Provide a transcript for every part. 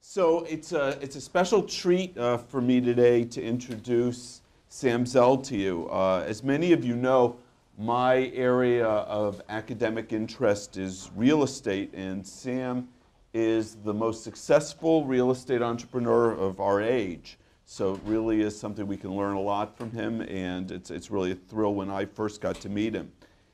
So it's a special treat for me today to introduce Sam Zell to you. As many of you know, my area of academic interest is real estate, and Sam is the most successful real estate entrepreneur of our age. So it really is something we can learn a lot from him, and it's really a thrill when I first got to meet him.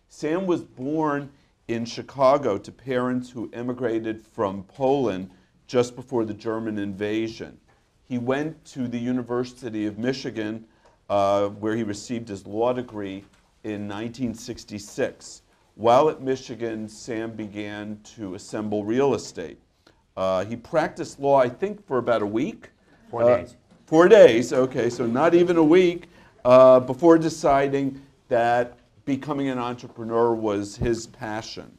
Sam was born in Chicago to parents who immigrated from Poland just before the German invasion. He went to the University of Michigan, where he received his law degree in 1966. While at Michigan, Sam began to assemble real estate. He practiced law, I think, for about a week. 4 days. 4 days, okay, so not even a week, before deciding that becoming an entrepreneur was his passion.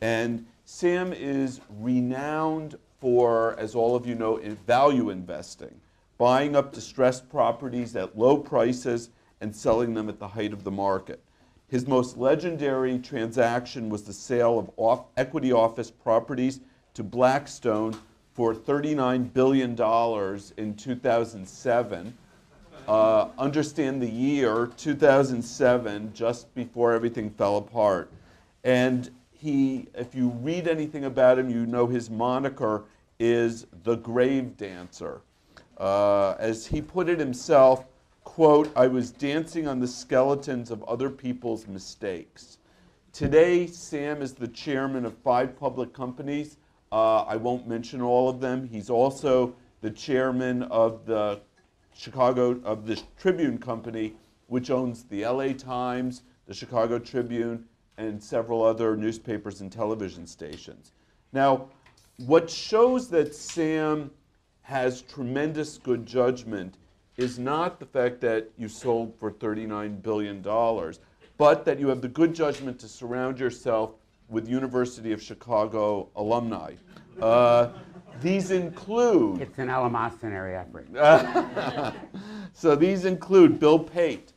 And Sam is renowned for, as all of you know, value investing, buying up distressed properties at low prices and selling them at the height of the market. His most legendary transaction was the sale of equity office properties to Blackstone for $39 billion in 2007. Understand the year, 2007, just before everything fell apart. And if you read anything about him, you know his moniker is the grave dancer. As he put it himself, quote, "I was dancing on the skeletons of other people's mistakes." Today, Sam is the chairman of 5 public companies. I won't mention all of them. He's also the chairman of the Tribune Company, which owns the LA Times, the Chicago Tribune, and several other newspapers and television stations. Now, what shows that Sam has tremendous good judgment is not the fact that you sold for $39 billion, but that you have the good judgment to surround yourself with University of Chicago alumni. These include... It's an eleemosynary effort. So these include Bill Pate,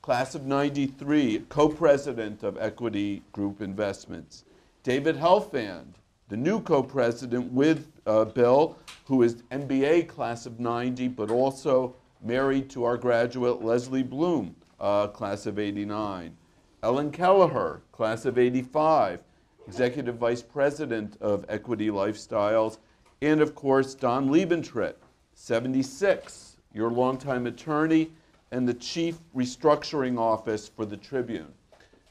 class of '93, co-president of Equity Group Investments. David Helfand, the new co-president with Bill, who is MBA class of '90, but also married to our graduate Leslie Bloom, class of '89. Ellen Kelleher, class of '85, executive vice president of Equity Lifestyles. And of course, Don Liebentritt, 76, your longtime attorney and the chief restructuring office for the Tribune.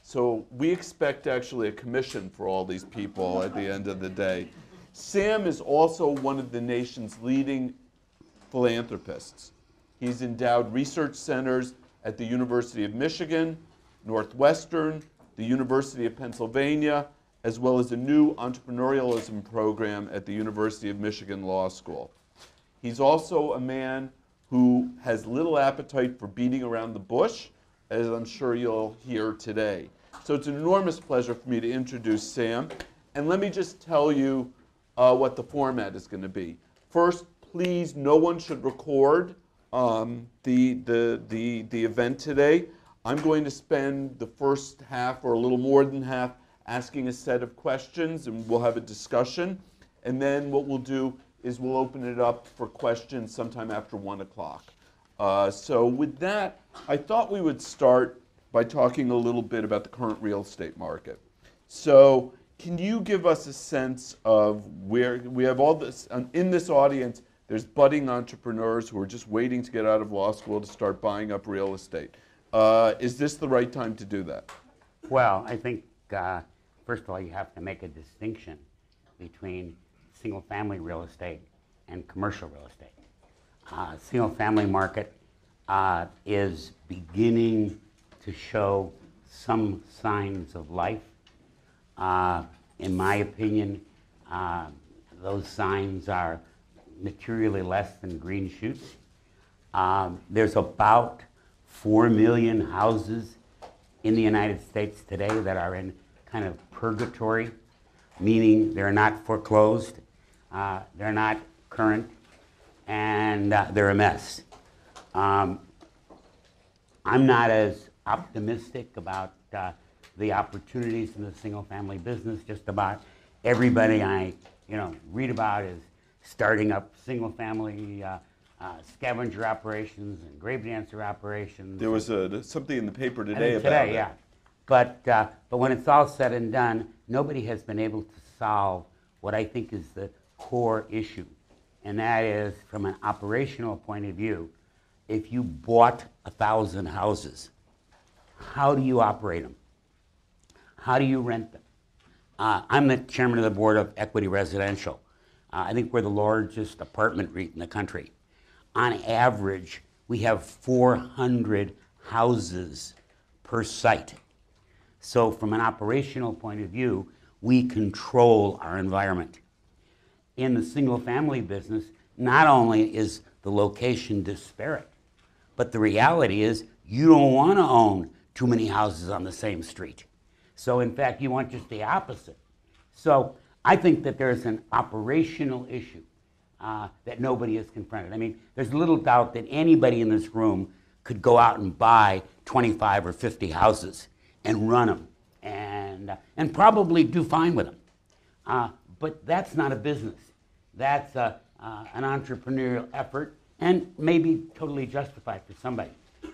So we expect actually a commission for all these people at the end of the day. Sam is also one of the nation's leading philanthropists. He's endowed research centers at the University of Michigan, Northwestern, the University of Pennsylvania, as well as a new entrepreneurialism program at the University of Michigan Law School. He's also a man who has little appetite for beating around the bush, as I'm sure you'll hear today. So it's an enormous pleasure for me to introduce Sam. And let me just tell you what the format is going to be. First, please, no one should record the event today. I'm going to spend the first half or a little more than half asking a set of questions, and we'll have a discussion. And then what we'll do is we'll open it up for questions sometime after 1 o'clock. So with that, I thought we would start by talking a little bit about the current real estate market. So can you give us a sense of where we have all this, in this audience, there's budding entrepreneurs who are just waiting to get out of law school to start buying up real estate. Is this the right time to do that? Well, I think, first of all, you have to make a distinction between single-family real estate and commercial real estate. Single-family market is beginning to show some signs of life. In my opinion, those signs are materially less than green shoots. There's about 4 million houses in the United States today that are in kind of purgatory, meaning they're not foreclosed, they're not current, and they're a mess. I'm not as optimistic about the opportunities in the single-family business. Just about everybody I read about is starting up single-family scavenger operations and grave dancer operations. There was something in the paper today about it. Yeah. But when it's all said and done, nobody has been able to solve what I think is the core issue, and that is, from an operational point of view, if you bought 1,000 houses, how do you operate them? How do you rent them? I'm the chairman of the board of Equity Residential. I think we're the largest apartment REIT in the country. On average, we have 400 houses per site. So from an operational point of view, we control our environment. In the single-family business, not only is the location disparate, but the reality is you don't want to own too many houses on the same street. So in fact, you want just the opposite. So I think that there's an operational issue that nobody has confronted. I mean, there's little doubt that anybody in this room could go out and buy 25 or 50 houses and run them and probably do fine with them. But that's not a business. That's an entrepreneurial effort and maybe totally justified for somebody.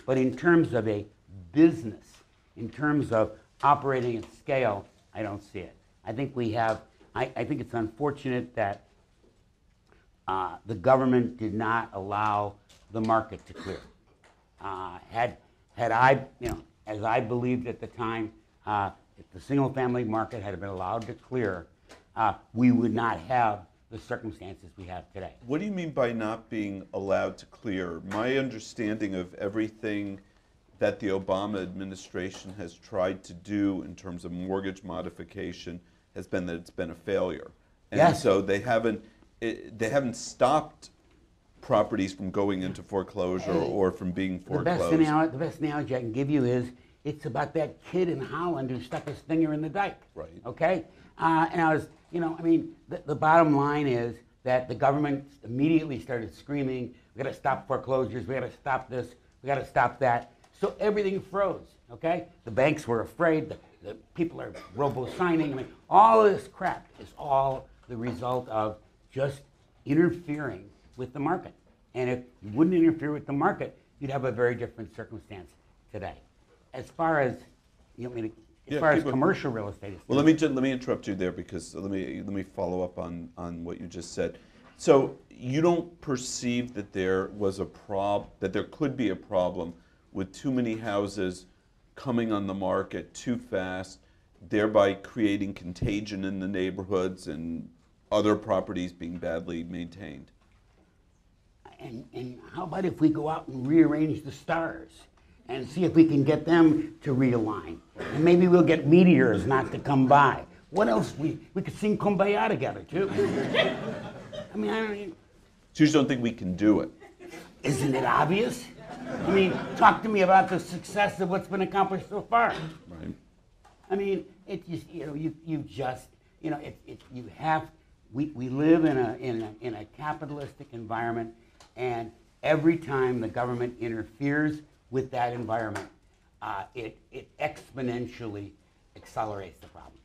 But in terms of a business, in terms of operating at scale, I don't see it. I think we have, I think it's unfortunate that the government did not allow the market to clear. Had I, as I believed at the time, if the single-family market had been allowed to clear, we would not have the circumstances we have today. What do you mean by not being allowed to clear? My understanding of everything that the Obama administration has tried to do in terms of mortgage modification has been that it's been a failure. And yes. So they haven't stopped properties from going into foreclosure or from being foreclosed. The best analogy I can give you is it's about that kid in Holland who stuck his finger in the dike. Right. Okay? And I was, the bottom line is that the government immediately started screaming, we got to stop foreclosures, we got to stop this, we got to stop that. So everything froze, okay? The banks were afraid, the people are robo-signing. I mean, all of this crap is all the result of just interfering with the market. And if you wouldn't interfere with the market, you'd have a very different circumstance today. As far as, commercial real estate is well, let me interrupt you there because let me follow up on what you just said. So you don't perceive that there was that there could be a problem with too many houses coming on the market too fast, thereby creating contagion in the neighborhoods and other properties being badly maintained. And how about if we go out and rearrange the stars and see if we can get them to realign? And maybe we'll get meteors not to come by. What else? We could sing Kumbaya together, too. I mean, So you just don't think we can do it? Isn't it obvious? I mean, talk to me about the success of what's been accomplished so far. Right. I mean, we live in a capitalistic environment, and every time the government interferes with that environment, it exponentially accelerates the problem.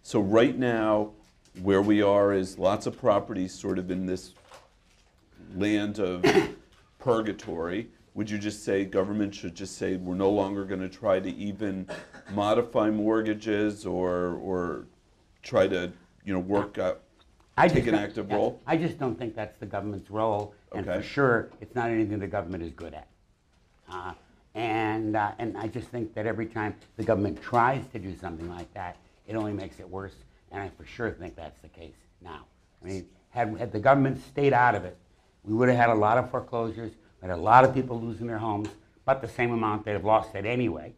So right now, where we are is lots of properties sort of in this land of purgatory. Would you just say government should just say we're no longer going to try to even modify mortgages or try to work out, take an active role? I just don't think that's the government's role, and for sure it's not anything the government is good at. And I just think that every time the government tries to do something like that, it only makes it worse, and I for sure think that's the case now. I mean, had the government stayed out of it, we would have had a lot of foreclosures, we had a lot of people losing their homes, about the same amount they'd have lost it anyway,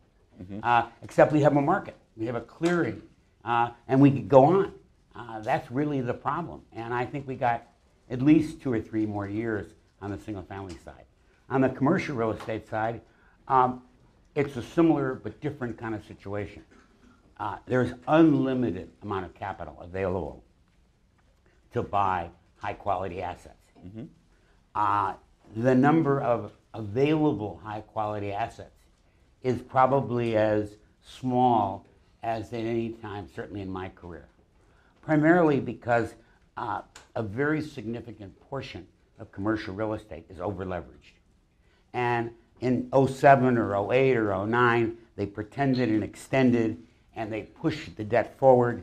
except we have a market, we have a clearing, and we could go on. That's really the problem, and I think we got at least 2 or 3 more years on the single-family side. On the commercial real estate side, it's a similar but different kind of situation. There's unlimited amount of capital available to buy high-quality assets. The number of available high-quality assets is probably as small as at any time, certainly in my career. Primarily because a very significant portion of commercial real estate is over-leveraged. And in '07 or '08 or '09, they pretended and extended, and they pushed the debt forward.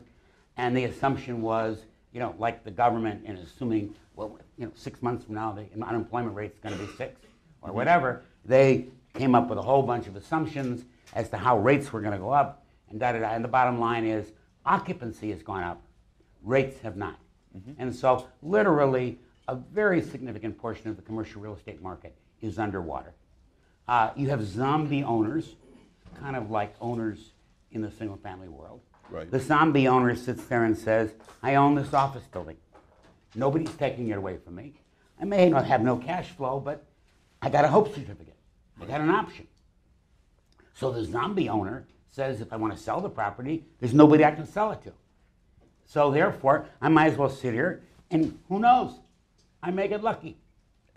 And the assumption was, you know, like the government, and assuming, well, you know, 6 months from now, the unemployment rate's going to be 6 or whatever. They came up with a whole bunch of assumptions as to how rates were going to go up, and da-da-da. And the bottom line is occupancy has gone up, rates have not. And so literally a very significant portion of the commercial real estate market is underwater. You have zombie owners, kind of like owners in the single family world. Right. The zombie owner sits there and says, I own this office building. Nobody's taking it away from me. I may not have no cash flow, but I got a hope certificate. I got an option. So the zombie owner says, if I want to sell the property, there's nobody I can sell it to. So therefore, I might as well sit here, and who knows? I may get lucky.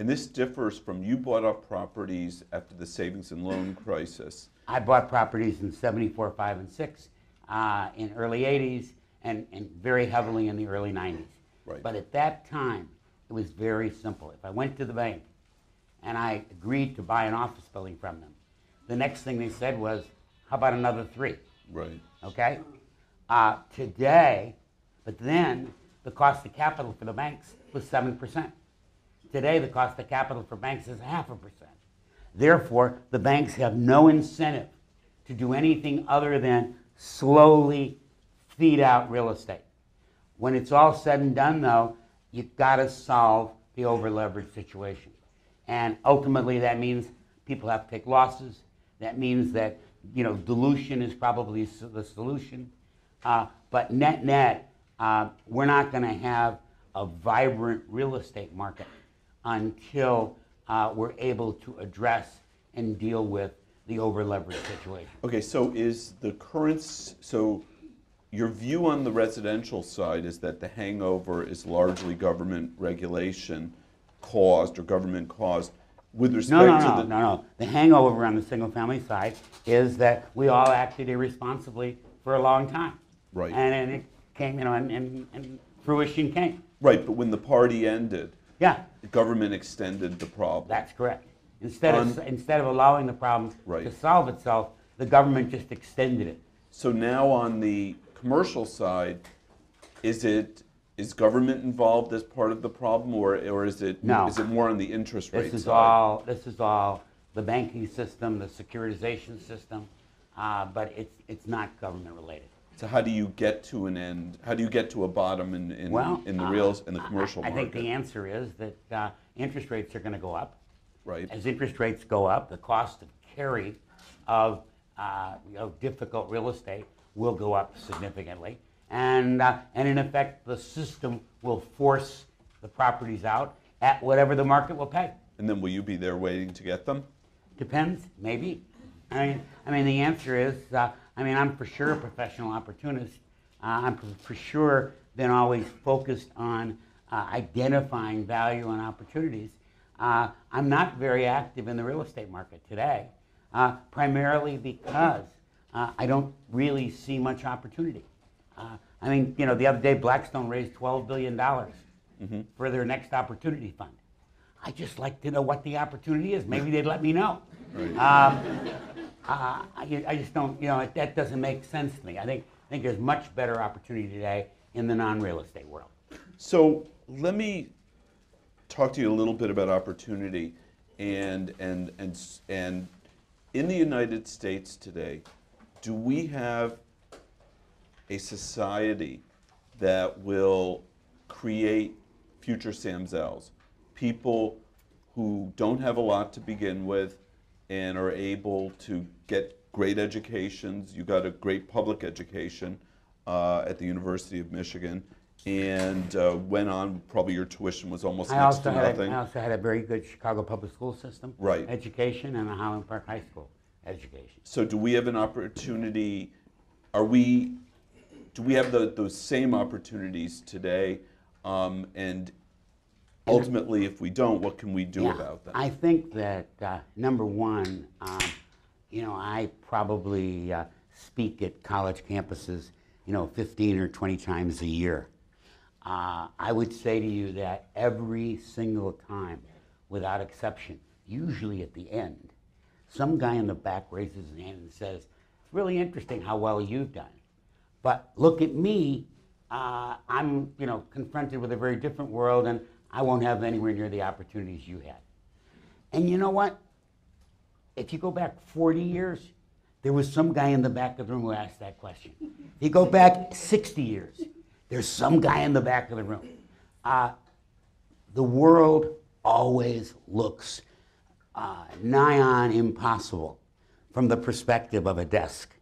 And this differs from, you bought up properties after the savings and loan crisis. I bought properties in '74, '5, and '6, in early '80s, and very heavily in the early '90s. Right. But at that time, it was very simple. If I went to the bank and I agreed to buy an office building from them, the next thing they said was, how about another 3? Right. Okay? Today, but then the cost of capital for the banks was 7%. Today, the cost of capital for banks is 0.5%. Therefore, the banks have no incentive to do anything other than slowly feed out real estate. When it's all said and done, though, you've got to solve the over-leveraged situation. And ultimately, that means people have to take losses. That means that, you know, dilution is probably the solution. But net-net, we're not going to have a vibrant real estate market until we're able to address and deal with the over-leveraged situation. Okay, so is the current, so your view on the residential side is that the hangover is largely government regulation caused or government caused with respect to the... No. The hangover on the single-family side is that we all acted irresponsibly for a long time. Right. And it came, you know, and fruition came. Right, but when the party ended, Yeah, the government extended the problem. that's correct. Instead of allowing the problem Right. to solve itself, the government just extended it. So now on the commercial side, is government involved as part of the problem, or is it No. is it more on the interest rate This is side? all the banking system, the securitization system, but it's not government related. So how do you get to an end? How do you get to a bottom in the commercial I market? think the answer is that interest rates are going to go up. Right. As interest rates go up, the cost of carry of difficult real estate will go up significantly, and in effect, the system will force the properties out at whatever the market will pay. And then will you be there waiting to get them? Depends, maybe. I mean, the answer is, I'm for sure a professional opportunist. I'm for sure been always focused on identifying value and opportunities. I'm not very active in the real estate market today, primarily because I don't really see much opportunity. The other day Blackstone raised $12 billion for their next opportunity fund. I just like to know what the opportunity is. Maybe they'd let me know. Right. I just don't, that doesn't make sense to me. I think there's much better opportunity today in the non-real estate world. So let me talk to you a little bit about opportunity, and in the United States today, do we have a society that will create future Sam Zells? People who don't have a lot to begin with and are able to get great educations. You got a great public education at the University of Michigan, and went on, probably your tuition was almost next to nothing. I also had a very good Chicago public school system education and a Highland Park High School education. So do we have an opportunity, do we have those same opportunities today? And ultimately, if we don't, what can we do about that? I think that, number one, I probably speak at college campuses, 15 or 20 times a year. I would say to you that every single time, without exception, usually at the end, some guy in the back raises his hand and says, it's really interesting how well you've done. But look at me, I'm confronted with a very different world, and I won't have anywhere near the opportunities you had. And you know what? If you go back 40 years, there was some guy in the back of the room who asked that question. If you go back 60 years, there's some guy in the back of the room. The world always looks nigh on impossible from the perspective of a desk.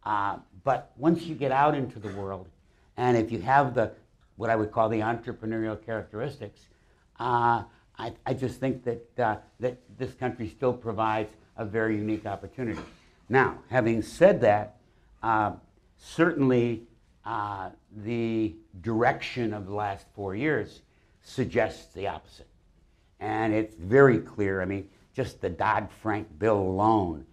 But once you get out into the world, and if you have what I would call the entrepreneurial characteristics, I just think that this country still provides a very unique opportunity. Now, having said that, certainly the direction of the last 4 years suggests the opposite. And it's very clear. I mean, just the Dodd-Frank bill alone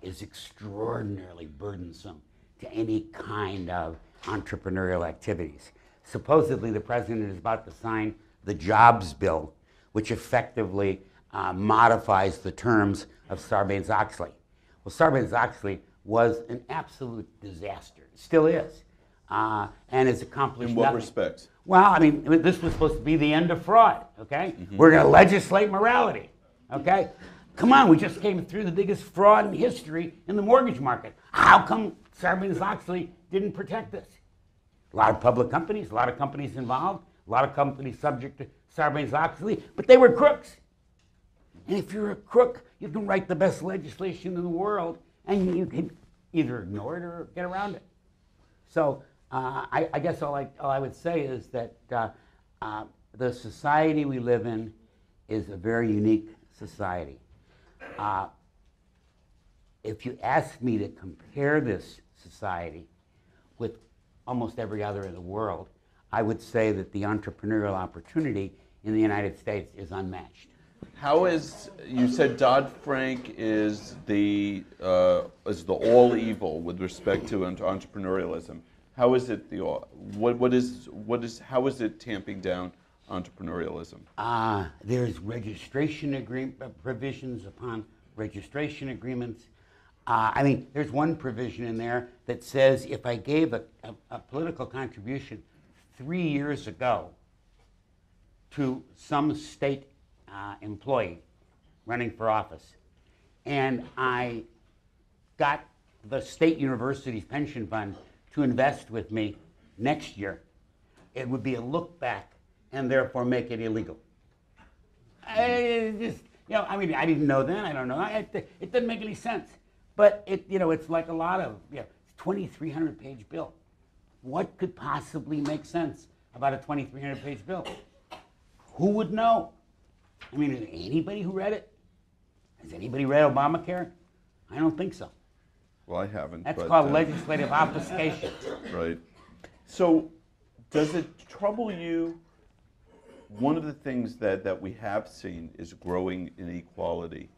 is extraordinarily burdensome to any kind of entrepreneurial activities. Supposedly, the president is about to sign the jobs bill, which effectively modifies the terms of Sarbanes-Oxley. Well, Sarbanes-Oxley was an absolute disaster. It still is. And has accomplished In what nothing. respects? Well, I mean, this was supposed to be the end of fraud, okay? We're going to legislate morality, okay? Come on, we just came through the biggest fraud in history in the mortgage market. How come Sarbanes-Oxley didn't protect us? A lot of public companies, a lot of companies involved, a lot of companies subject to Sarbanes-Oxley, but they were crooks. And if you're a crook, you can write the best legislation in the world, and you can either ignore it or get around it. So I guess all I would say is that the society we live in is a very unique society. If you ask me to compare this society with almost every other in the world, I would say that the entrepreneurial opportunity in the United States is unmatched. How is, you said Dodd-Frank is the all evil with respect to entrepreneurialism. How is it how is it tamping down entrepreneurialism? There's registration provisions upon registration agreements. I mean, there's one provision in there that says if I gave a political contribution 3 years ago to some state employee running for office, and I got the state university's pension fund to invest with me next year, it would be a look back and therefore make it illegal. I mean, I didn't know then, I don't know. It doesn't make any sense. But it's like a lot of, it's a 2,300-page bill. What could possibly make sense about a 2,300-page bill? Who would know? I mean, is there anybody who read it? Has anybody read Obamacare? I don't think so. Well, I haven't. That's called legislative obfuscation. Right. So does it trouble you? One of the things that we have seen is growing inequality,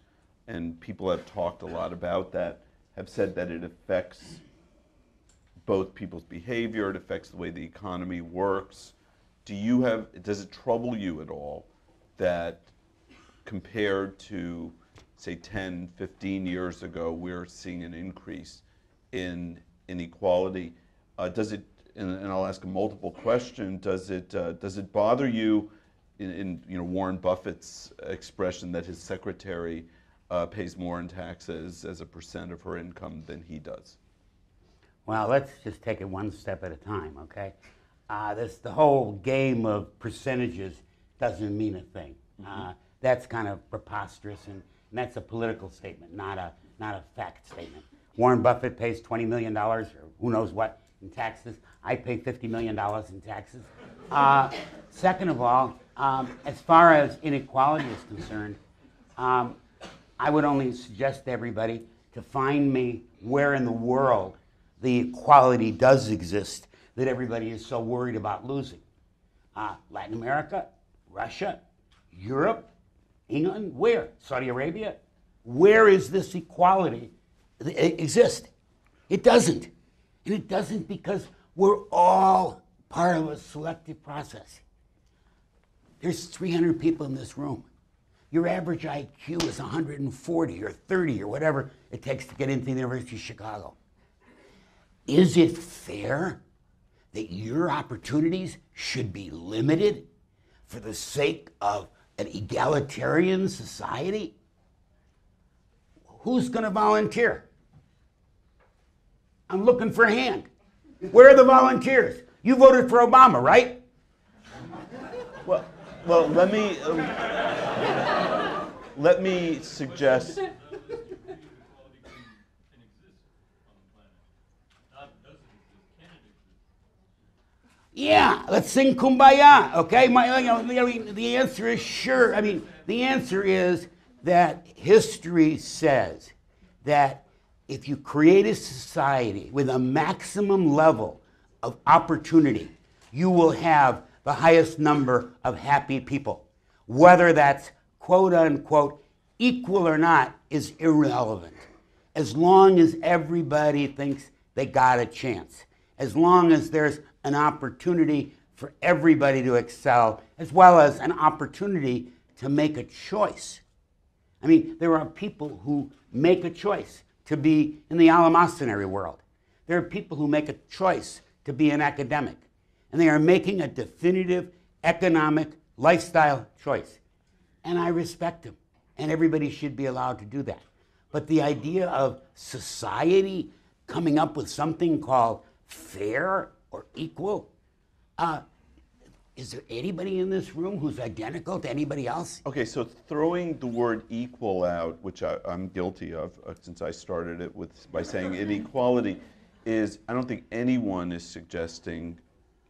and people have talked a lot about that, have said that it affects both people's behavior, it affects the way the economy works. Does it trouble you at all that compared to, say, 10, 15 years ago, we're seeing an increase in inequality? Does it, and I'll ask a multiple question, does it bother you in Warren Buffett's expression that his secretary pays more in taxes as a percent of her income than he does? Well, let's just take it one step at a time, okay? The whole game of percentages doesn't mean a thing. That's kind of preposterous, and that's a political statement, not a fact statement. Warren Buffett pays $20 million, or who knows what, in taxes. I pay $50 million in taxes. Second of all, as far as inequality is concerned, I would only suggest to everybody to find me where in the world the equality does exist that everybody is so worried about losing. Latin America, Russia, Europe, England, where? Saudi Arabia? Where is this equality exist? It doesn't. And it doesn't because we're all part of a selective process. There's 300 people in this room. Your average IQ is 140 or 30 or whatever it takes to get into the University of Chicago. Is it fair that your opportunities should be limited for the sake of an egalitarian society? Who's going to volunteer? I'm looking for a hand. Where are the volunteers? You voted for Obama, right? Well, let me suggest. Yeah, let's sing Kumbaya, okay? The answer is sure. I mean, the answer is that history says that if you create a society with a maximum level of opportunity, you will have the highest number of happy people. Whether that's quote unquote equal or not is irrelevant. As long as everybody thinks they got a chance, as long as there's an opportunity for everybody to excel, as well as an opportunity to make a choice. I mean, there are people who make a choice to be in the eleemosynary world. There are people who make a choice to be an academic. And they are making a definitive economic lifestyle choice. And I respect them. And everybody should be allowed to do that. But the idea of society coming up with something called fair or equal, is there anybody in this room who's identical to anybody else? Okay, so throwing the word equal out, which I'm guilty of since I started it by saying inequality, is I don't think anyone is suggesting,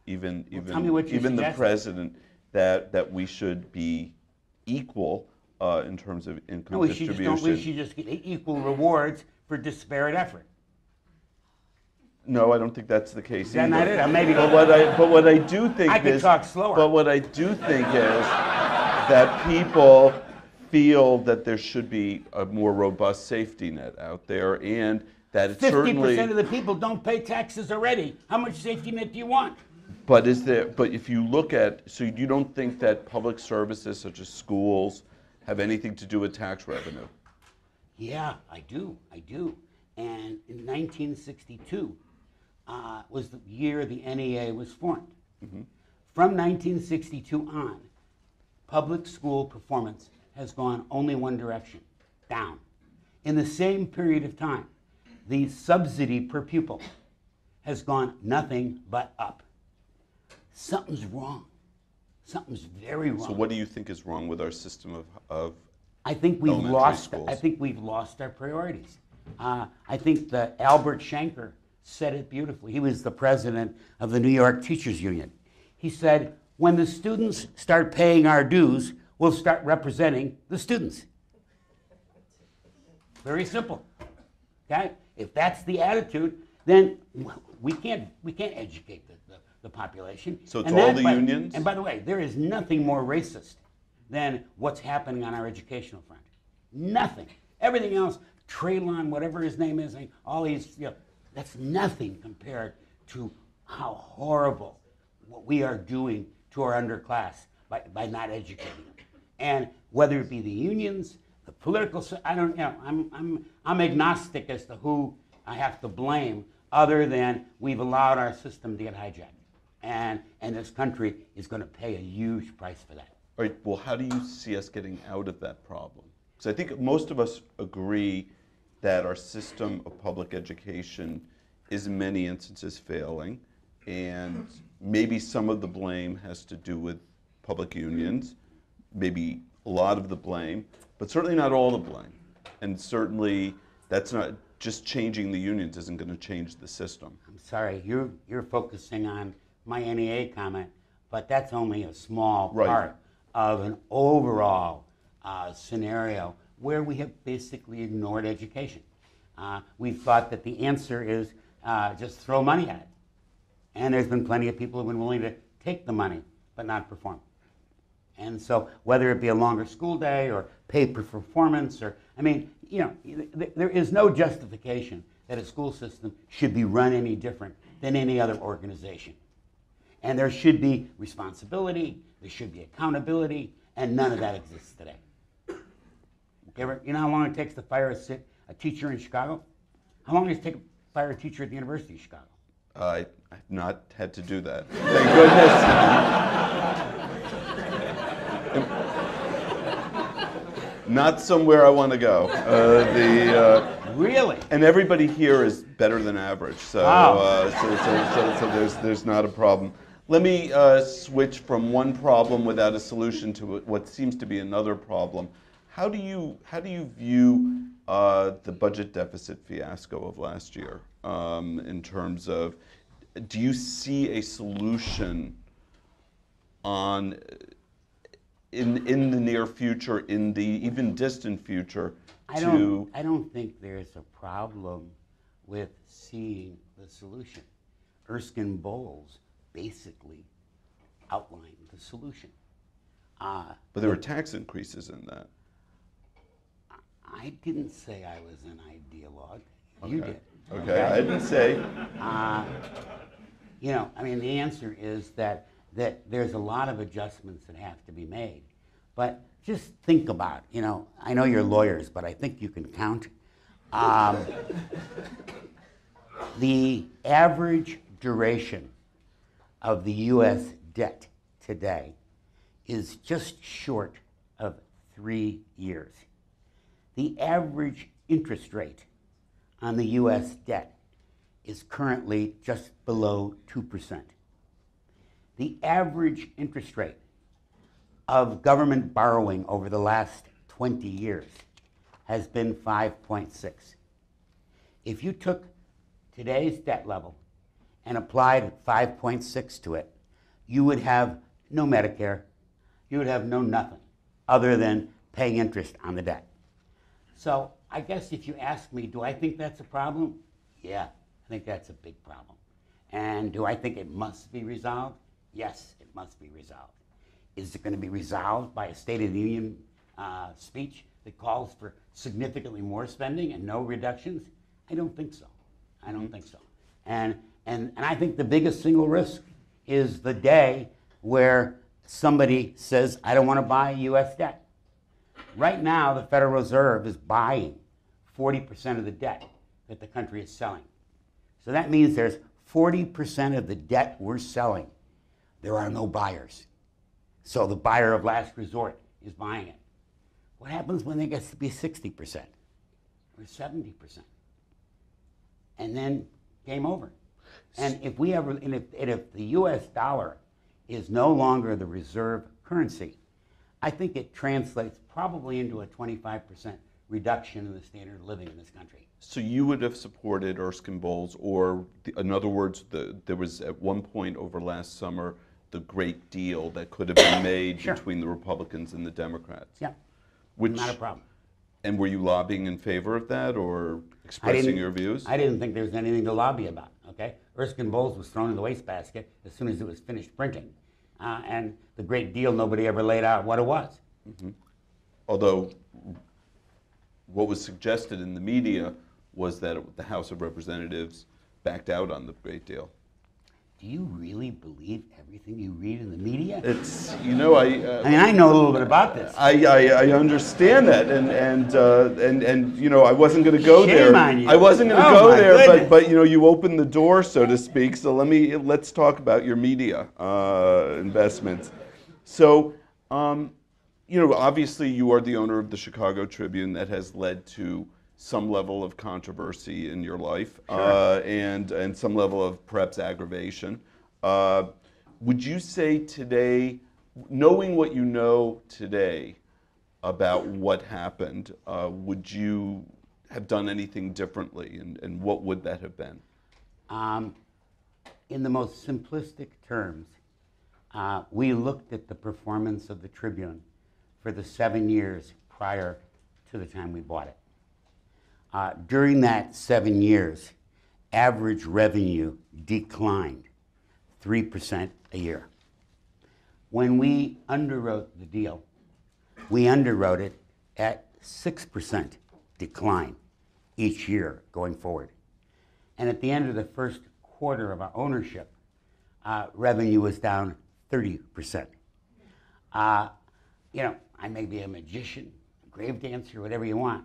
even the president, that we should be equal in terms of income distribution. We should just get equal rewards for disparate effort. No, I don't think that's the case either. Not it? Maybe. But what I do think I could talk slower. But what I do think is that people feel that there should be a more robust safety net out there, and that it's 50% of the people don't pay taxes already. How much safety net do you want? But if you look at, so you don't think that public services such as schools have anything to do with tax revenue? Yeah, I do. And in 1962 was the year the NEA was formed. Mm-hmm. From 1962 on, public school performance has gone only one direction, down. In the same period of time, the subsidy per pupil has gone nothing but up. Something's wrong. Something's very wrong. So what do you think is wrong with our system of I think we've lost. schools? I think we've lost our priorities. I think that Albert Shanker said it beautifully. He was the president of the New York Teachers Union. He said, when the students start paying our dues, we'll start representing the students. Very simple. Okay? If that's the attitude, then we can't educate the population. So it's all the unions? And by the way, there is nothing more racist than what's happening on our educational front. Nothing. Everything else, Traylon, whatever his name is, all these, that's nothing compared to how horrible what we are doing to our underclass by not educating them. And whether it be the unions, the political, I'm agnostic as to who I have to blame, other than we've allowed our system to get hijacked. And this country is going to pay a huge price for that. All right, well, how do you see us getting out of that problem? Because I think most of us agree that our system of public education is in many instances failing, and maybe some of the blame has to do with public unions, maybe a lot of the blame, but certainly not all the blame. And certainly that's not, just changing the unions isn't going to change the system. I'm sorry, you're focusing on my NEA comment, but that's only a small part of an overall scenario where we have basically ignored education. We've thought that the answer is just throw money at it. And there's been plenty of people who have been willing to take the money but not perform. And so whether it be a longer school day or pay per performance, or, there is no justification that a school system should be run any different than any other organization. And there should be responsibility, there should be accountability, and none of that exists today. You know how long it takes to fire a teacher in Chicago? How long does it take to fire a teacher at the University of Chicago? I've not had to do that. Thank goodness. Not somewhere I want to go. Really? And everybody here is better than average, so there's not a problem. Let me switch from one problem without a solution to what seems to be another problem. How do you view the budget deficit fiasco of last year in terms of, do you see a solution in the near future, in the even distant future, I don't think there's a problem with seeing the solution. Erskine Bowles basically outlined the solution. But there were tax increases in that. I didn't say I was an ideologue. You did. Okay, I didn't say. You know, I mean, the answer is that there's a lot of adjustments that have to be made. But just think about, you know, I know you're lawyers, but I think you can count. The average duration of the U.S. debt today is just short of 3 years. The average interest rate on the U.S. debt is currently just below 2%. The average interest rate of government borrowing over the last 20 years has been 5.6. If you took today's debt level and applied 5.6 to it, you would have no Medicare, you would have no nothing other than paying interest on the debt. So I guess if you ask me, do I think that's a problem? Yeah, I think that's a big problem. And do I think it must be resolved? Yes, it must be resolved. Is it going to be resolved by a State of the Union speech that calls for significantly more spending and no reductions? I don't think so. I don't think so. And I think the biggest single risk is the day where somebody says, I don't want to buy U.S. debt. Right now, the Federal Reserve is buying 40% of the debt that the country is selling. So that means there's 40% of the debt we're selling. There are no buyers. So the buyer of last resort is buying it. What happens when it gets to be 60% or 70%? And then game over. And if the U.S. dollar is no longer the reserve currency, I think it translates probably into a 25% reduction in the standard of living in this country. So you would have supported Erskine Bowles, or in other words, there was at one point over last summer the great deal that could have been made Sure. between the Republicans and the Democrats. Yeah, Which, not a problem. And were you lobbying in favor of that or expressing your views? I didn't think there was anything to lobby about, okay? Erskine Bowles was thrown in the wastebasket as soon as it was finished printing. And the great deal, nobody ever laid out what it was. Mm-hmm. Although what was suggested in the media was that the House of Representatives backed out on the great deal. Do you really believe everything you read in the media? It's, you know, I mean, I know a little bit about this. I understand that, and you know, I wasn't going to go Shame there. on you. I wasn't going to Oh, go my there, goodness. but you know, you opened the door, so to speak. So let's talk about your media investments. So, you know, obviously, you are the owner of the Chicago Tribune. That has led to some level of controversy in your life, Sure. and some level of perhaps aggravation. Would you say today, knowing what you know today about what happened, would you have done anything differently, and what would that have been? In the most simplistic terms, we looked at the performance of the Tribune for the 7 years prior to the time we bought it. During that 7 years, average revenue declined 3% a year. When we underwrote the deal, we underwrote it at 6% decline each year going forward. And at the end of the first quarter of our ownership, revenue was down 30%. You know, I may be a magician, a grave dancer, whatever you want.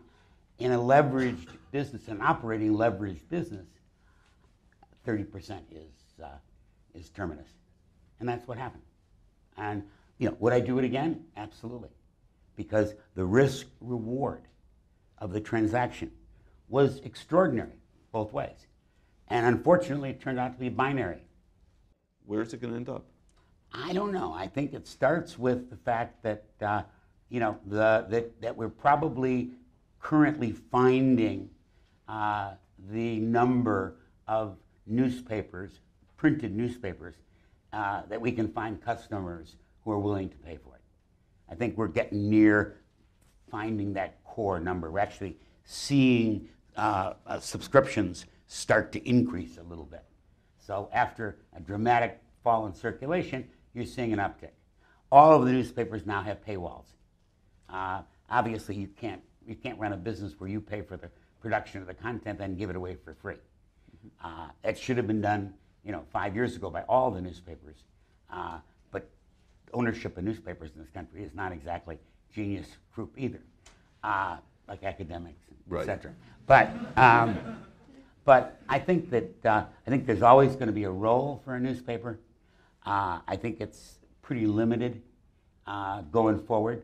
In a leveraged business, an operating leveraged business, 30% is terminus. And that's what happened. And, you know, would I do it again? Absolutely. Because the risk reward of the transaction was extraordinary both ways. And unfortunately, it turned out to be binary. Where's it going to end up? I don't know. I think it starts with the fact that, you know, that we're probably currently finding the number of newspapers, printed newspapers, that we can find customers who are willing to pay for it. I think we're getting near finding that core number. We're actually seeing subscriptions start to increase a little bit. So after a dramatic fall in circulation, you're seeing an uptick. All of the newspapers now have paywalls. Obviously, you can't run a business where you pay for the production of the content and give it away for free. It should have been done, you know, 5 years ago by all the newspapers. But ownership of newspapers in this country is not exactly genius group either, like academics, right, et cetera. But I think that there's always going to be a role for a newspaper. I think it's pretty limited going forward.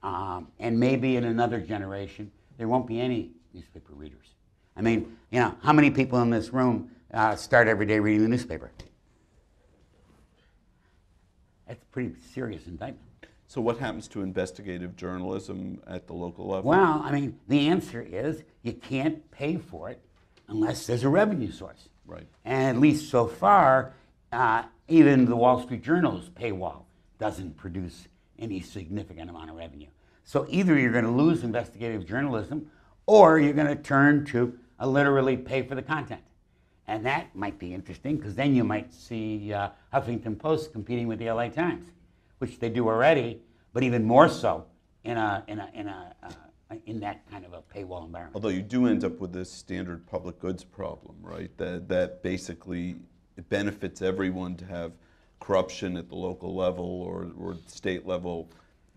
And maybe in another generation, there won't be any newspaper readers. I mean, you know, how many people in this room start every day reading the newspaper? That's a pretty serious indictment. So what happens to investigative journalism at the local level? Well, I mean, the answer is you can't pay for it unless there's a revenue source. Right. And at least so far, even the Wall Street Journal's paywall doesn't produce any significant amount of revenue. So either you're going to lose investigative journalism or you're going to turn to literally pay for the content. And that might be interesting because then you might see Huffington Post competing with the LA Times, which they do already, but even more so in that kind of a paywall environment. Although you do end up with this standard public goods problem, right? That basically it benefits everyone to have corruption at the local level or state level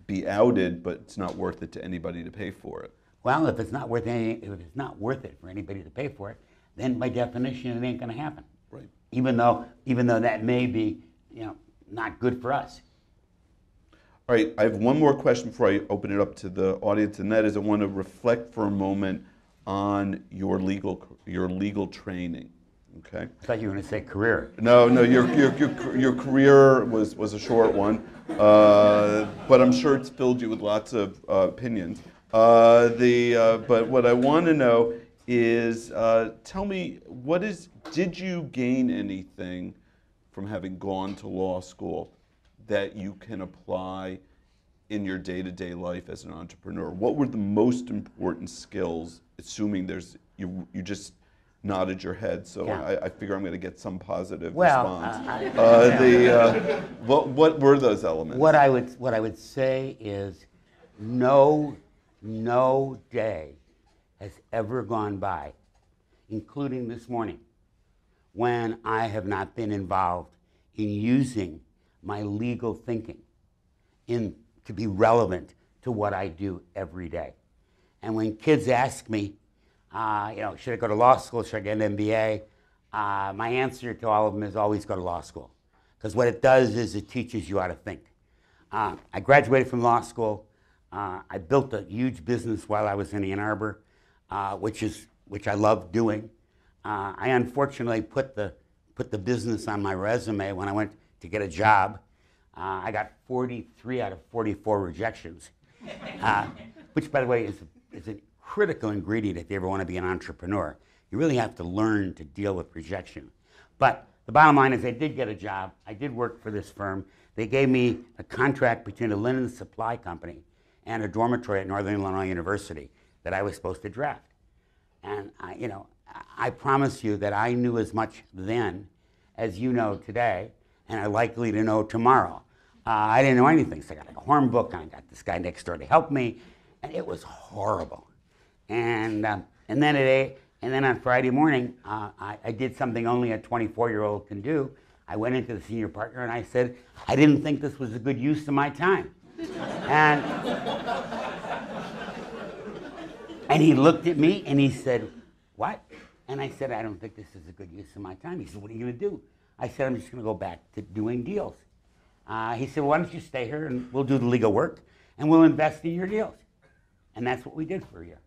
be outed, but it's not worth it to anybody to pay for it. Well, if it's not worth it for anybody to pay for it, then by definition it ain't going to happen. Right. Even though that may be, you know, not good for us. All right, I have one more question before I open it up to the audience, and that is I want to reflect for a moment on your legal training. Okay. I thought you were going to say career. No, your career was a short one, but I'm sure it's filled you with lots of opinions. But what I want to know is, tell me, did you gain anything from having gone to law school that you can apply in your day-to-day life as an entrepreneur? What were the most important skills, assuming you just nodded your head, so yeah. I figure I'm going to get some positive response. What were those elements? What I would say is no day has ever gone by, including this morning, when I have not been involved in using my legal thinking to be relevant to what I do every day. And when kids ask me, you know, should I go to law school, should I get an MBA? My answer to all of them is always go to law school. Because what it does is it teaches you how to think. I graduated from law school. I built a huge business while I was in Ann Arbor, which I love doing. I unfortunately put the business on my resume when I went to get a job. I got 43 out of 44 rejections, which, by the way, is a critical ingredient if you ever want to be an entrepreneur. You really have to learn to deal with rejection. But the bottom line is I did get a job. I did work for this firm. They gave me a contract between a linen supply company and a dormitory at Northern Illinois University that I was supposed to draft. And I promise you that I knew as much then as you know today, and are likely to know tomorrow. I didn't know anything, so I got a horn book, and I got this guy next door to help me, and it was horrible. And then on Friday morning, I did something only a 24-year-old can do. I went into the senior partner and I said, I didn't think this was a good use of my time. And he looked at me and he said, what? And I said, I don't think this is a good use of my time. He said, what are you going to do? I said, I'm just going to go back to doing deals. He said, well, why don't you stay here and we'll do the legal work and we'll invest in your deals. And that's what we did for a year.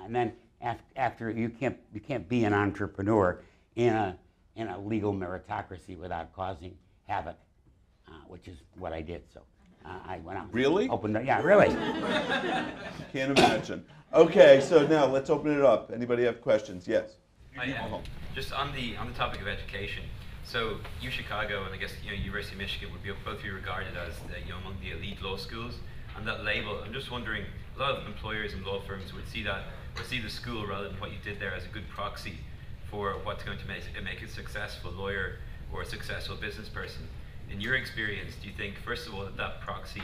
And then after you can't be an entrepreneur in a legal meritocracy without causing havoc, which is what I did. So I went out. Really? Opened up. Yeah, really. Can't imagine. Okay, so now let's open it up. Anybody have questions? Yes. Just on the topic of education. So Chicago and I guess University of Michigan would both be regarded as among the elite law schools. And that label, I'm just wondering, a lot of employers and law firms would see the school rather than what you did there as a good proxy for what's going to make a successful lawyer or a successful business person. In your experience, do you think, first of all, that proxy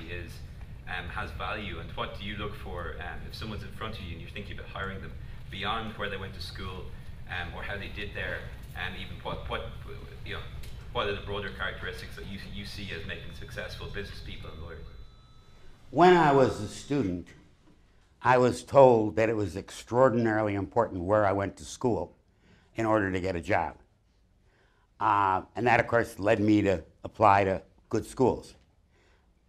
has value, and what do you look for if someone's in front of you and you're thinking about hiring them beyond where they went to school or how they did there, and even what are the broader characteristics that you see as making successful business people and lawyers? When I was a student, I was told that it was extraordinarily important where I went to school in order to get a job. And that, of course, led me to apply to good schools.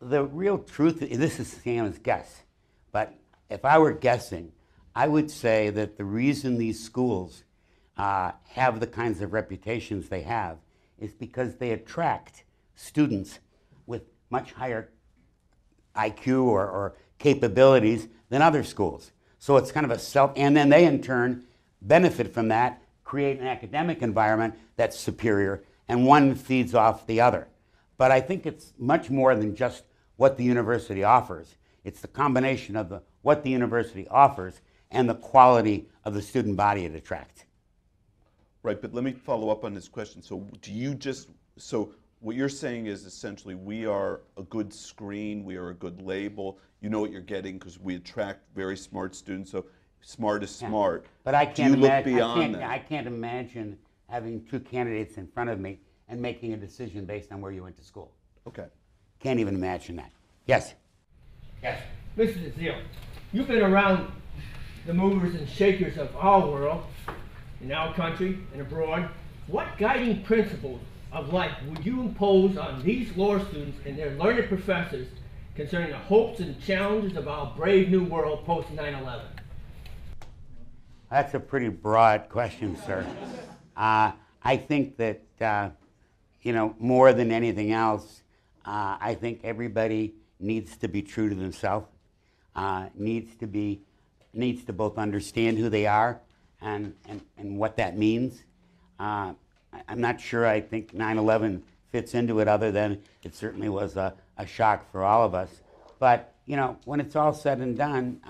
The real truth, this is Sam's guess, but if I were guessing, I would say that the reason these schools have the kinds of reputations they have is because they attract students with much higher IQ or capabilities than other schools. So it's kind of and then they in turn benefit from that, create an academic environment that's superior, and one feeds off the other. But I think it's much more than just what the university offers. It's the combination of what the university offers and the quality of the student body it attracts. Right, but let me follow up on this question. So so what you're saying is essentially we are a good screen, we are a good label. You know what you're getting because we attract very smart students, so smart is smart. But I can't imagine. I can't imagine having two candidates in front of me and making a decision based on where you went to school. Okay. Can't even imagine that. Yes. Yes. Mr. Zell, you've been around the movers and shakers of our world, in our country and abroad. What guiding principles of life would you impose on these law students and their learned professors concerning the hopes and challenges of our brave new world post 9/11? That's a pretty broad question, sir. I think that, more than anything else, I think everybody needs to be true to themselves, needs to both understand who they are and what that means. I'm not sure I think 9/11 fits into it other than it certainly was a shock for all of us. But, when it's all said and done,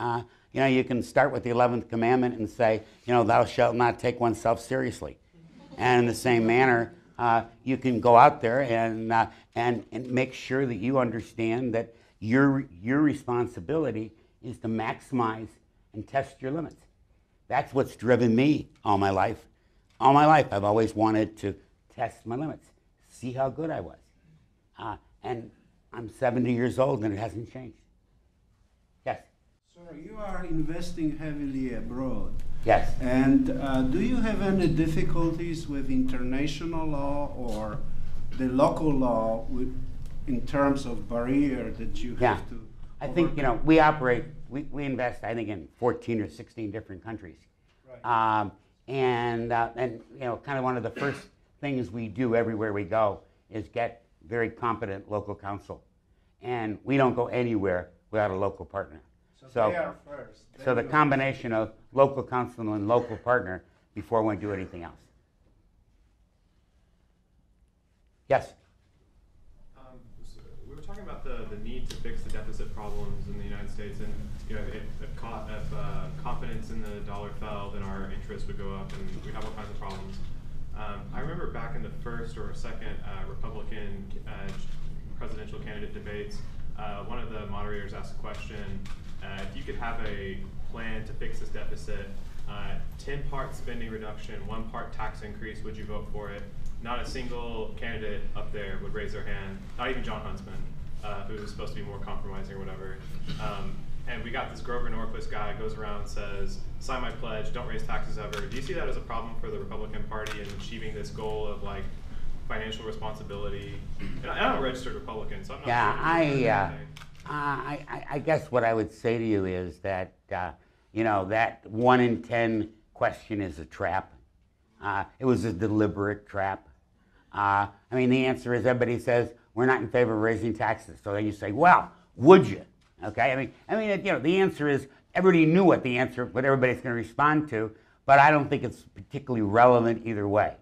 you can start with the 11th commandment and say, thou shalt not take oneself seriously. And in the same manner, you can go out there and make sure that you understand that your responsibility is to maximize and test your limits. That's what's driven me all my life. All my life, I've always wanted to test my limits, see how good I was. And I'm 70 years old and it hasn't changed. Yes? Sir, you are investing heavily abroad. Yes. And do you have any difficulties with international law or the local law in terms of barrier that you have to I think, we operate, we invest, I think, in 14 or 16 different countries. Right. And kind of one of the first things we do everywhere we go is get very competent local counsel. And we don't go anywhere without a local partner. So they are first. So the combination of local counsel and local partner before we do anything else. Yes? We were talking about the need to fix the deficit problems in the United States, and if confidence in the dollar fell, then our interest would go up, and we'd have all kinds of problems. I remember back in the first or second Republican presidential candidate debates, one of the moderators asked a question, if you could have a plan to fix this deficit, 10 part spending reduction, 1 part tax increase, would you vote for it? not a single candidate up there would raise their hand, not even John Huntsman, who was supposed to be more compromising or whatever. And we got this Grover Norquist guy goes around and says, sign my pledge, don't raise taxes ever. Do you see that as a problem for the Republican Party in achieving this goal of like financial responsibility? And I'm a registered Republican, so I'm not Yeah, I guess what I would say to you is that, you know, that 1 in 10 question is a trap. It was a deliberate trap. I mean, the answer is everybody says, we're not in favor of raising taxes. So then you say, well, would you? Okay, I mean, you know, the answer is everybody knew what everybody's going to respond to, but I don't think it's particularly relevant either way.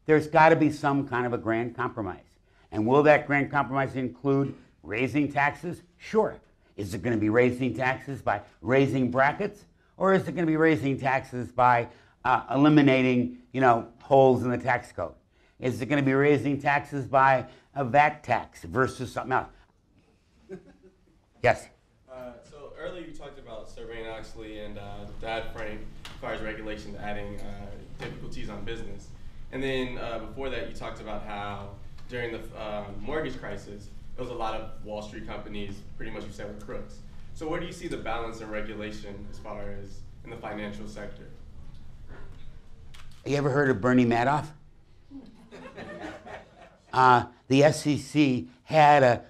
There's got to be some kind of a grand compromise. And will that grand compromise include raising taxes? Sure. Is it going to be raising taxes by raising brackets, or is it going to be raising taxes by eliminating, you know, holes in the tax code? Is it going to be raising taxes by a VAT tax versus something else? Yes. So earlier you talked about Sarbanes-Oxley and Dodd-Frank as far as regulations adding difficulties on business. And then before that you talked about how during the mortgage crisis, there was a lot of Wall Street companies, pretty much you said, were crooks. So where do you see the balance in regulation as far as in the financial sector? You ever heard of Bernie Madoff? The SEC had a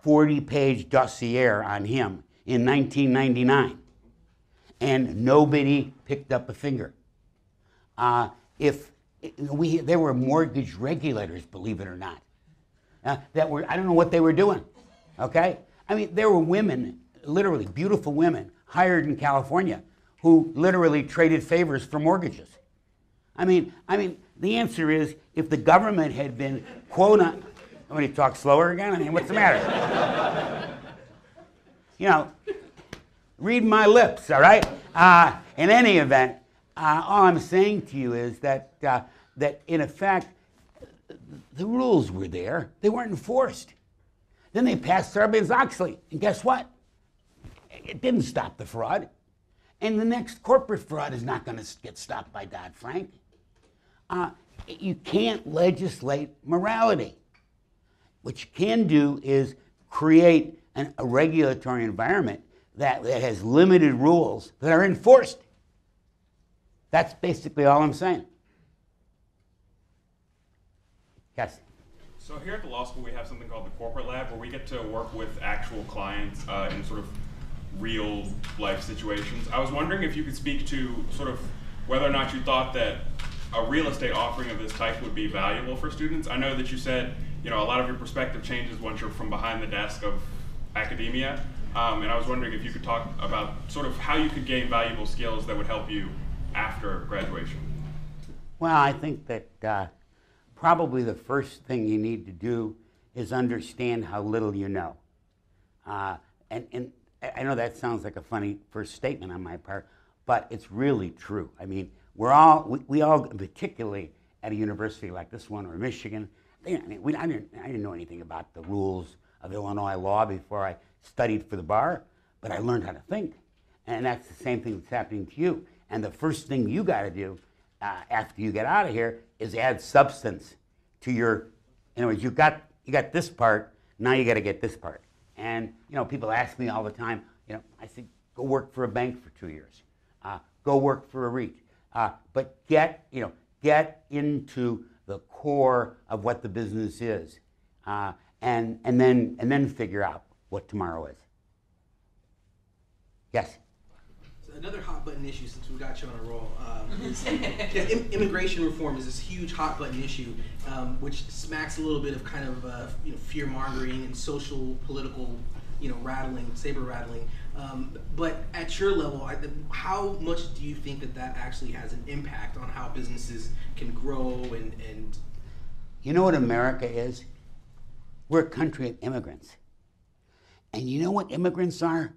40-page dossier on him in 1999, and nobody picked up a finger. There were mortgage regulators, believe it or not, that were, I don't know what they were doing, okay? I mean, there were women, literally beautiful women, hired in California who literally traded favors for mortgages. I mean, the answer is, if the government had been, quote, I'm going to talk slower again? I mean, what's the matter? You know, read my lips, all right? In any event, all I'm saying to you is that, that in effect, the rules were there. They weren't enforced. Then they passed Sarbanes-Oxley, and guess what? It didn't stop the fraud. And the next corporate fraud is not going to get stopped by Dodd-Frank. You can't legislate morality. What you can do is create a regulatory environment that has limited rules that are enforced. That's basically all I'm saying. Yes? So here at the law school, we have something called the corporate lab, where we get to work with actual clients in sort of real life situations. I was wondering if you could speak to sort of whether or not you thought that a real estate offering of this type would be valuable for students. I know that you said, you know, a lot of your perspective changes once you're from behind the desk of academia, and I was wondering if you could talk about sort of how you could gain valuable skills that would help you after graduation. Well, I think that probably the first thing you need to do is understand how little you know. And I know that sounds like a funny first statement on my part, but it's really true. I mean, we all, particularly at a university like this one or Michigan, I didn't know anything about the rules of Illinois law before I studied for the bar, but I learned how to think. And that's the same thing that's happening to you. And the first thing you got to do after you get out of here is add substance to your, in other words, you got this part, now you got to get this part. And you know, people ask me all the time, you know, I say, go work for a bank for 2 years, go work for a REIT, but get into the core of what the business is, and then figure out what tomorrow is. Yes. So another hot button issue, since we got you on a roll, is immigration reform is this huge hot button issue, which smacks a little bit of kind of fear mongering and social political rattling, saber rattling. But at your level, how much do you think that actually has an impact on how businesses can grow and? You know what America is? We're a country of immigrants. And you know what immigrants are?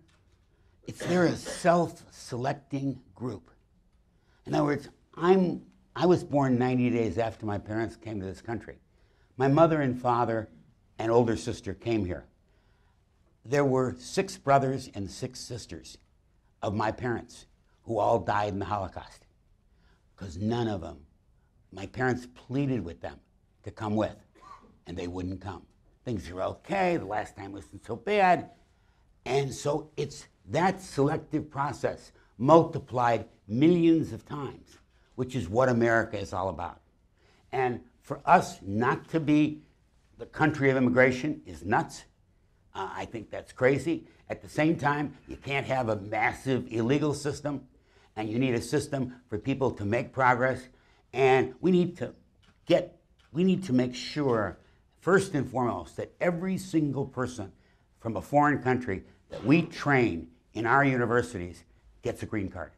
They're a self-selecting group. In other words, I was born 90 days after my parents came to this country. My mother and father and older sister came here. There were 6 brothers and 6 sisters of my parents who all died in the Holocaust because none of them, my parents pleaded with them to come with, and they wouldn't come. Things are okay, the last time wasn't so bad. And so it's that selective process multiplied millions of times, which is what America is all about. And for us not to be the country of immigration is nuts. I think that's crazy. At the same time, you can't have a massive illegal system, and you need a system for people to make progress. And we need to make sure, first and foremost, that every single person from a foreign country that we train in our universities gets a green card.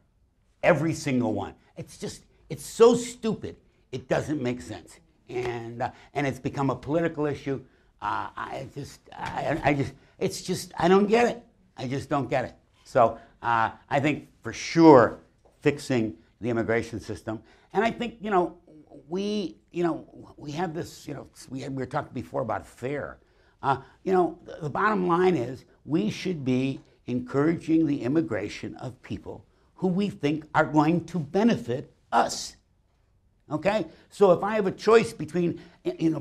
Every single one. It's so stupid, it doesn't make sense. And it's become a political issue. I don't get it. I just don't get it. So I think for sure fixing the immigration system. And I think, we have this, we were talking before about fair. The bottom line is we should be encouraging the immigration of people who we think are going to benefit us. Okay? So if I have a choice between,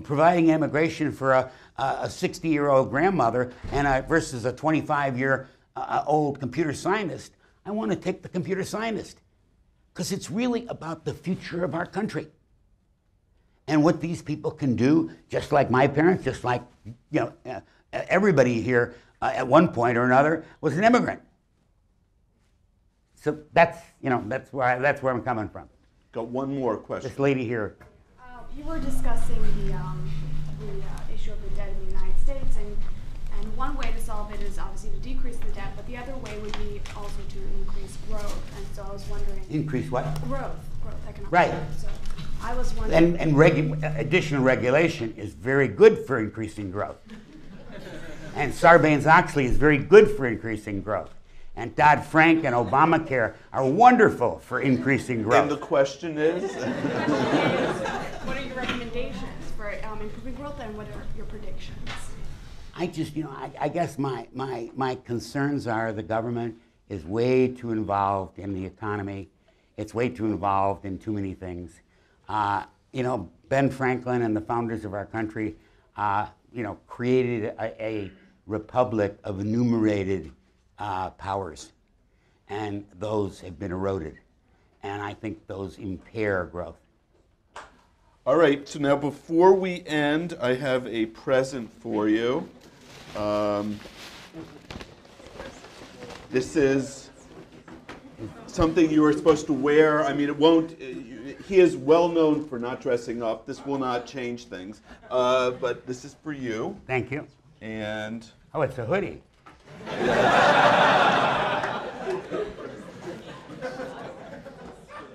providing immigration for a 60-year-old grandmother and versus a 25-year-old computer scientist, I want to take the computer scientist because it's really about the future of our country. And what these people can do, just like my parents, just like everybody here at one point or another was an immigrant. So that's where I'm coming from. Got one more question. This lady here. You were discussing the issue of the debt in the United States, and one way to solve it is obviously to decrease the debt, but the other way would be also to increase growth. And so I was wondering. Increase what? Growth, economic right. growth. So I was wondering. And additional regulation is very good for increasing growth. And Sarbanes-Oxley is very good for increasing growth. And Dodd-Frank and Obamacare are wonderful for increasing growth. And the question is? What are your recommendations for improving growth, and what are your predictions? I guess my concerns are the government is way too involved in the economy. It's way too involved in too many things. Ben Franklin and the founders of our country, created a republic of enumerated powers, and those have been eroded, and I think those impair growth. All right, so now before we end, I have a present for you. This is something you are supposed to wear. I mean, it won't, he is well known for not dressing up. This will not change things, but this is for you. Thank you. And oh, it's a hoodie.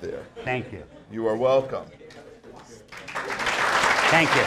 There. Thank you. You are welcome. Thank you.